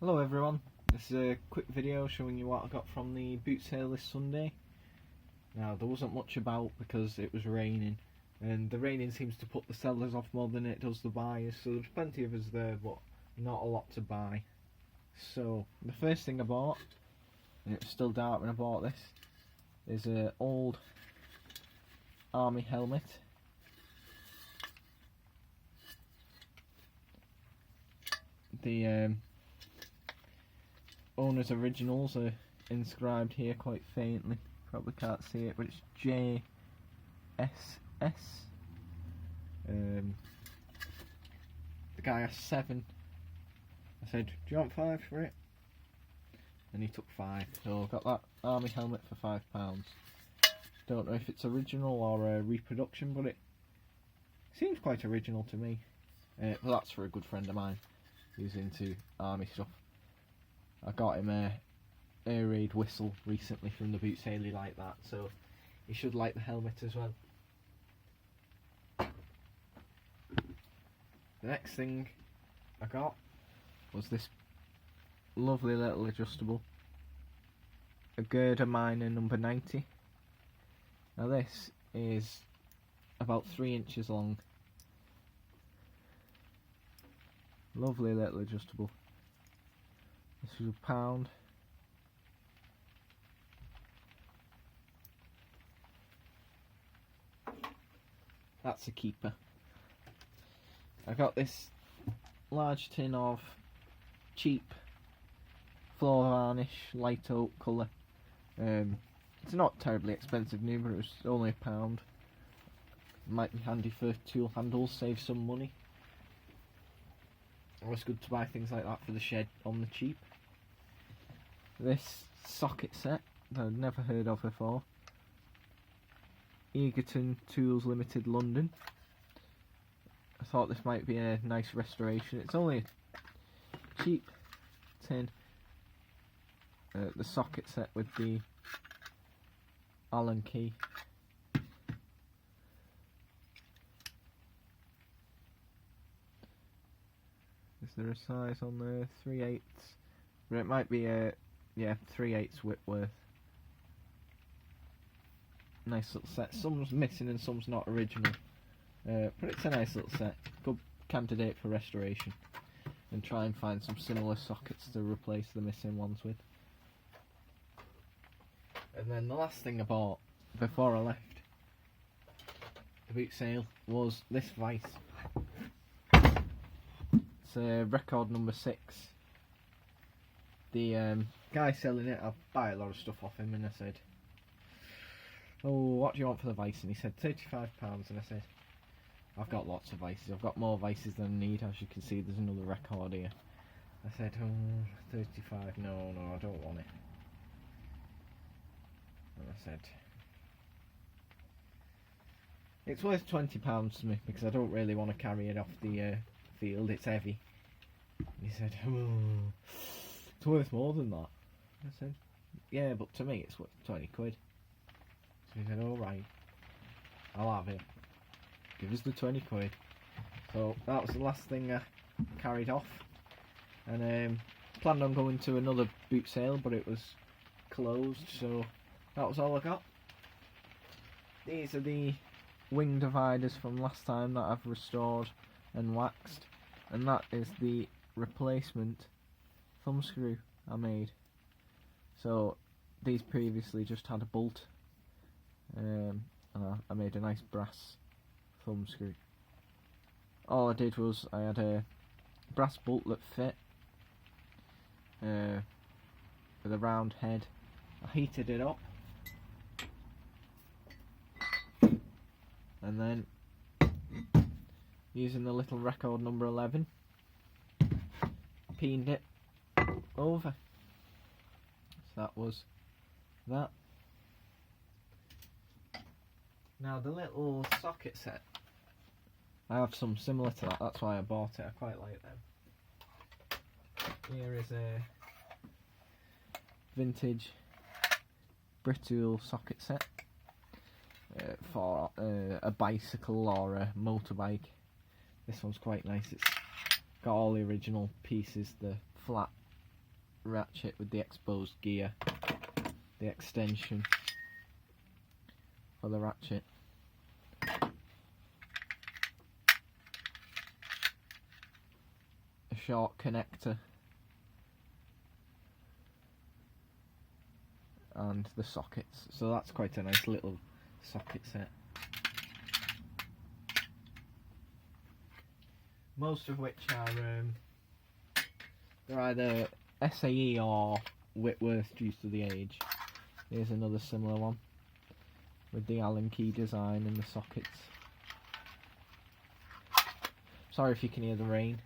Hello everyone, this is a quick video showing you what I got from the boot sale this Sunday. Now there wasn't much about because it was raining, and the raining seems to put the sellers off more than it does the buyers, so there's plenty of us there but not a lot to buy. So the first thing I bought, and it was still dark when I bought this, is an old army helmet. The owner's originals are inscribed here quite faintly, probably can't see it, but it's JSS. The guy asked 7. I said, do you want 5 for it? And he took 5, so I got that army helmet for £5. Don't know if it's original or a reproduction, but it seems quite original to me. But that's for a good friend of mine who's into army stuff. I got him a air raid whistle recently from the boot sale, he liked that, so he should like the helmet as well. The next thing I got was this lovely little adjustable, a girder miner number 90. Now this is about 3 inches long. Lovely little adjustable. This was £1. That's a keeper. I got this large tin of cheap floor varnish, light oak colour. It's not terribly expensive new, but it was only £1. Might be handy for tool handles, save some money. Always good to buy things like that for the shed on the cheap. This socket set that I'd never heard of before. Egerton Tools Limited, London. I thought this might be a nice restoration. It's only a cheap tin. The socket set with the Allen key. Is there a size on there? 3/8. But it might be a 3/8 Whitworth. Nice little set. Some's missing and some's not original. But it's a nice little set. Good candidate for restoration. And try and find some similar sockets to replace the missing ones with. And then the last thing I bought before I left the boot sale was this vice. It's record number 6. The guy selling it, I buy a lot of stuff off him, and I said, oh, what do you want for the vice? And he said £35, and I said, I've got lots of vices, I've got more vices than I need. As you can see, there's another record here. I said, oh, 35, no, I don't want it. And I said, it's worth £20 to me, because I don't really want to carry it off the field, it's heavy. And he said, oh, it's worth more than that. I said, yeah, but to me it's worth 20 quid. So he said, alright, I'll have it. Give us the 20 quid. So that was the last thing I carried off. And planned on going to another boot sale, but it was closed, so that was all I got. These are the wing dividers from last time that I've restored and waxed. And that is the replacement thumb screw I made. So these previously just had a bolt, and I made a nice brass thumb screw. All I did was I had a brass bolt that fit with a round head. I heated it up and then using the little record number 11 peened it over. So that was that. Now the little socket set, I have some similar to that, that's why I bought it, I quite like them. Here is a vintage Britool socket set for a bicycle or a motorbike. This one's quite nice, it's got all the original pieces, the flat ratchet with the exposed gear, the extension for the ratchet. A short connector. And the sockets. So that's quite a nice little socket set. Most of which are they're either SAE or Whitworth due to the age. Here's another similar one with the Allen key design and the sockets. Sorry if you can hear the rain.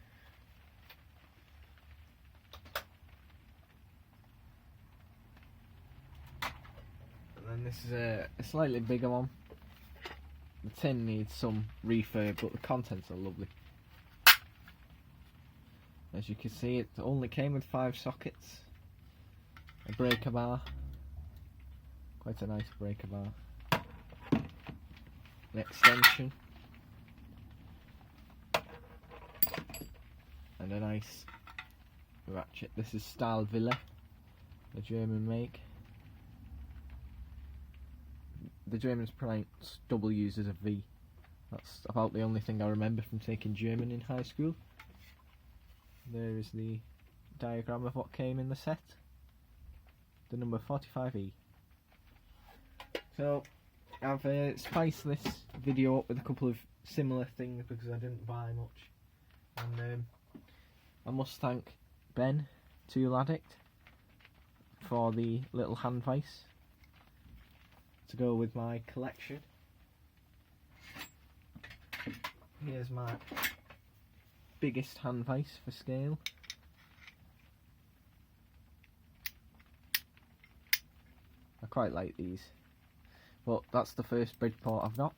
And then this is a slightly bigger one. The tin needs some refurb, but the contents are lovely. As you can see, it only came with 5 sockets, a breaker bar, quite a nice breaker bar, an extension, and a nice ratchet. This is Stahl Villa, a German make. The Germans pronounce W's as a V. That's about the only thing I remember from taking German in high school. There is the diagram of what came in the set, the number 45E. So I've spiced this video up with a couple of similar things because I didn't buy much, and I must thank Ben, Tool Addict, for the little hand vise to go with my collection. Here's my biggest hand vise for scale. I quite like these, but that's the first Bridgeport I've got.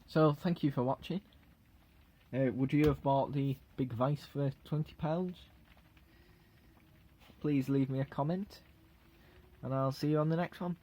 So thank you for watching. Would you have bought the big vise for £20? Please leave me a comment, and I'll see you on the next one.